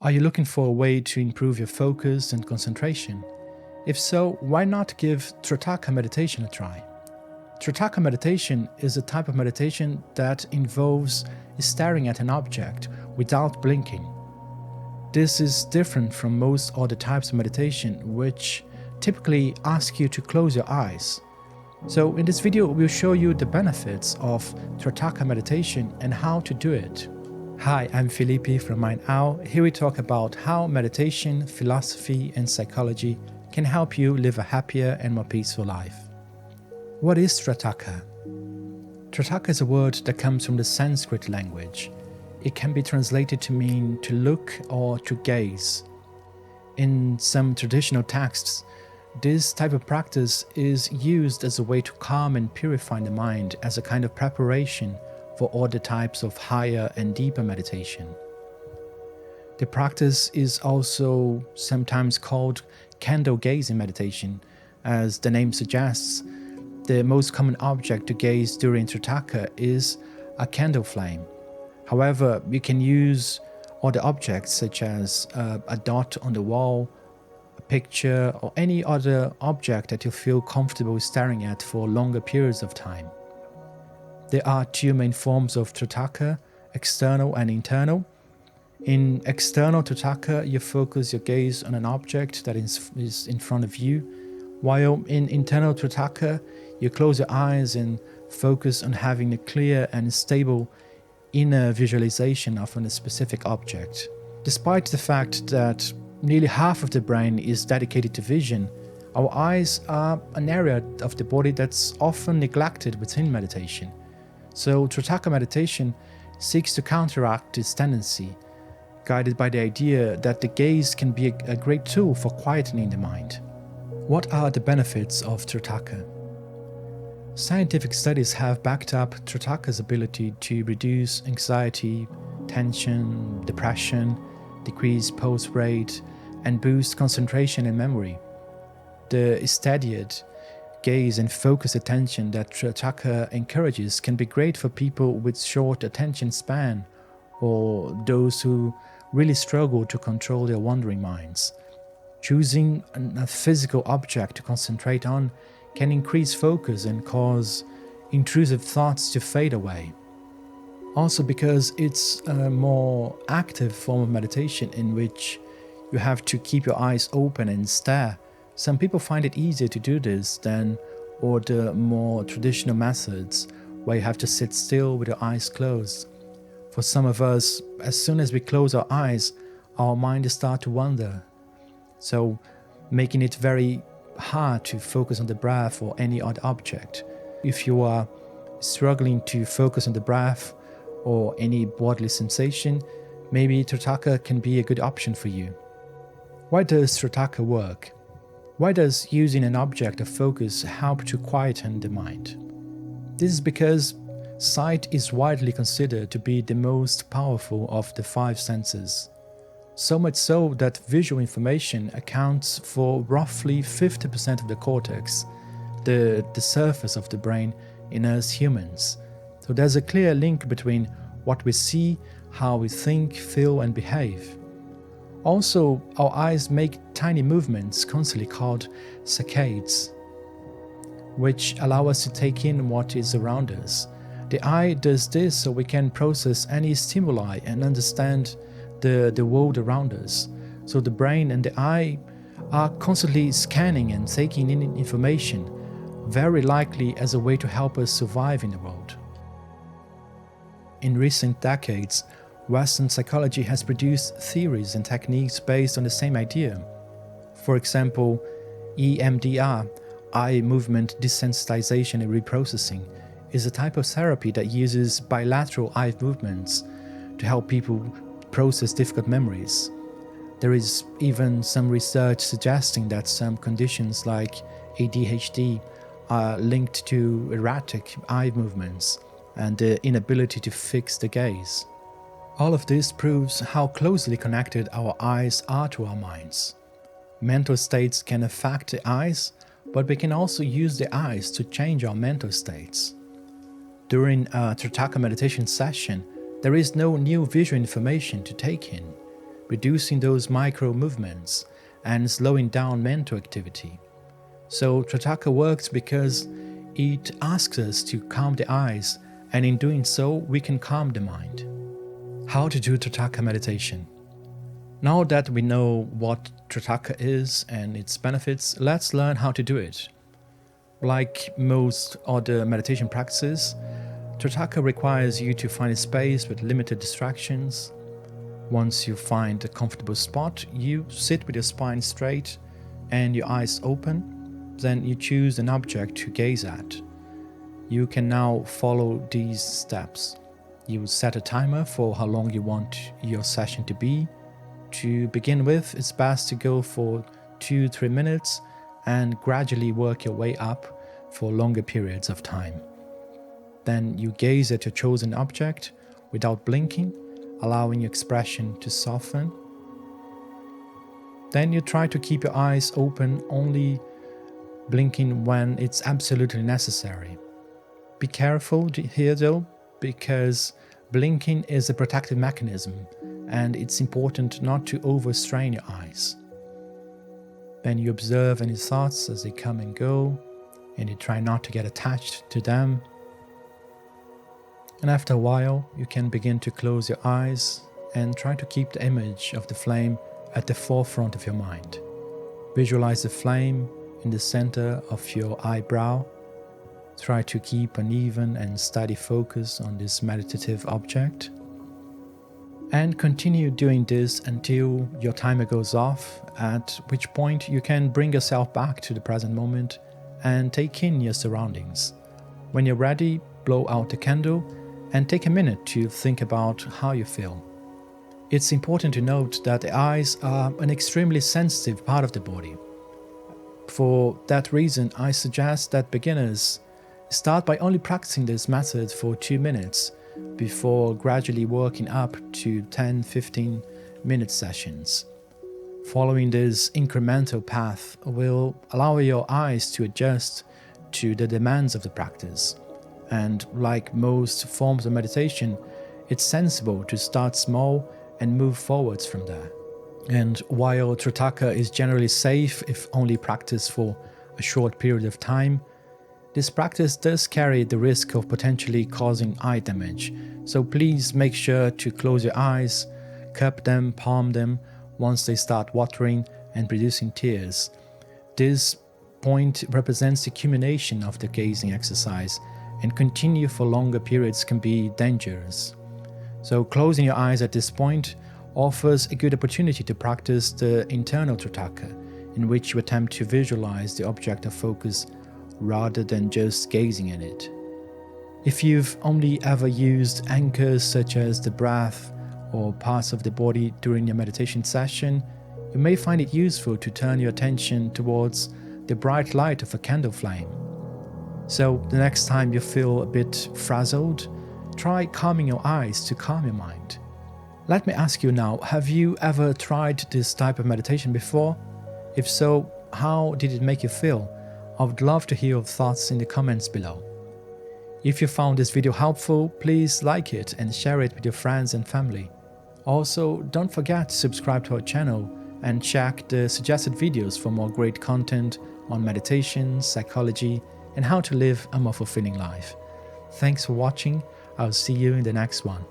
Are you looking for a way to improve your focus and concentration? If so, why not give Trataka meditation a try? Trataka meditation is a type of meditation that involves staring at an object without blinking. This is different from most other types of meditation, which typically ask you to close your eyes. So in this video, we'll show you the benefits of Trataka meditation and how to do it. Hi, I'm Felipe from Mind Owl. Here we talk about how meditation, philosophy, and psychology can help you live a happier and more peaceful life. What is Trataka? Trataka is a word that comes from the Sanskrit language. It can be translated to mean to look or to gaze. In some traditional texts, this type of practice is used as a way to calm and purify the mind as a kind of preparation for other types of higher and deeper meditation. The practice is also sometimes called candle gazing meditation. As the name suggests, the most common object to gaze during Trataka is a candle flame. However, you can use other objects such as a dot on the wall, a picture, or any other object that you feel comfortable staring at for longer periods of time. There are two main forms of Trataka, external and internal. In external Trataka, you focus your gaze on an object that is in front of you, while in internal Trataka, you close your eyes and focus on having a clear and stable inner visualization of a specific object. Despite the fact that nearly half of the brain is dedicated to vision, our eyes are an area of the body that's often neglected within meditation. So Trataka meditation seeks to counteract this tendency, guided by the idea that the gaze can be a great tool for quietening the mind. What are the benefits of Trataka? Scientific studies have backed up Trataka's ability to reduce anxiety, tension, depression, decrease pulse rate, and boost concentration and memory. The steadied gaze and focused attention that Trataka encourages can be great for people with short attention span or those who really struggle to control their wandering minds. Choosing a physical object to concentrate on can increase focus and cause intrusive thoughts to fade away. Also because it's a more active form of meditation in which you have to keep your eyes open and stare. Some people find it easier to do this than other more traditional methods where you have to sit still with your eyes closed. For some of us, as soon as we close our eyes, our mind starts to wander. So making it very hard to focus on the breath or any other object. If you are struggling to focus on the breath or any bodily sensation, maybe Trataka can be a good option for you. Why does Trataka work? Why does using an object of focus help to quieten the mind? This is because sight is widely considered to be the most powerful of the five senses. So much so that visual information accounts for roughly 50% of the cortex, the surface of the brain in us humans. So there's a clear link between what we see, how we think, feel, and behave. Also, our eyes make tiny movements constantly called saccades, which allow us to take in what is around us. The eye does this so we can process any stimuli and understand the world around us. So the brain and the eye are constantly scanning and taking in information, very likely as a way to help us survive in the world. In recent decades, Western psychology has produced theories and techniques based on the same idea. For example, EMDR, eye movement desensitization and reprocessing, is a type of therapy that uses bilateral eye movements to help people process difficult memories. There is even some research suggesting that some conditions like ADHD are linked to erratic eye movements and the inability to fix the gaze. All of this proves how closely connected our eyes are to our minds. Mental states can affect the eyes, but we can also use the eyes to change our mental states. During a Trataka meditation session, there is no new visual information to take in. reducing those micro movements and slowing down mental activity. So Trataka works because it asks us to calm the eyes, and in doing so, we can calm the mind. How to do Trataka meditation? Now that we know what Trataka is and its benefits, let's learn how to do it. Like most other meditation practices, Trataka requires you to find a space with limited distractions. Once you find a comfortable spot, you sit with your spine straight and your eyes open. Then you choose an object to gaze at. You can now follow these steps. You set a timer for how long you want your session to be. To begin with, it's best to go for 2-3 minutes and gradually work your way up for longer periods of time. Then you gaze at your chosen object without blinking, allowing your expression to soften. Then you try to keep your eyes open, only blinking when it's absolutely necessary. Be careful here though, because blinking is a protective mechanism and it's important not to overstrain your eyes. Then you observe any thoughts as they come and go, and you try not to get attached to them. And after a while, you can begin to close your eyes and try to keep the image of the flame at the forefront of your mind. Visualize the flame in the center of your eyebrow. Try to keep an even and steady focus on this meditative object. And continue doing this until your timer goes off, at which point you can bring yourself back to the present moment and take in your surroundings. When you're ready, blow out the candle and take a minute to think about how you feel. It's important to note that the eyes are an extremely sensitive part of the body. For that reason, I suggest that beginners start by only practicing this method for 2 minutes before gradually working up to 10-15 minute sessions. Following this incremental path will allow your eyes to adjust to the demands of the practice. And like most forms of meditation, it's sensible to start small and move forwards from there. And while Trataka is generally safe if only practiced for a short period of time, this practice does carry the risk of potentially causing eye damage, so please make sure to close your eyes, cup them, palm them once they start watering and producing tears. This point represents the culmination of the gazing exercise, and continue for longer periods can be dangerous. So closing your eyes at this point offers a good opportunity to practice the internal Trataka, in which you attempt to visualize the object of focus rather than just gazing at it. If you've only ever used anchors such as the breath or parts of the body during your meditation session, you may find it useful to turn your attention towards the bright light of a candle flame. So the next time you feel a bit frazzled, try calming your eyes to calm your mind. Let me ask you now, have you ever tried this type of meditation before? If so, how did it make you feel? I would love to hear your thoughts in the comments below. If you found this video helpful, please like it and share it with your friends and family. Also, don't forget to subscribe to our channel and check the suggested videos for more great content on meditation, psychology, and how to live a more fulfilling life. Thanks for watching. I'll see you in the next one.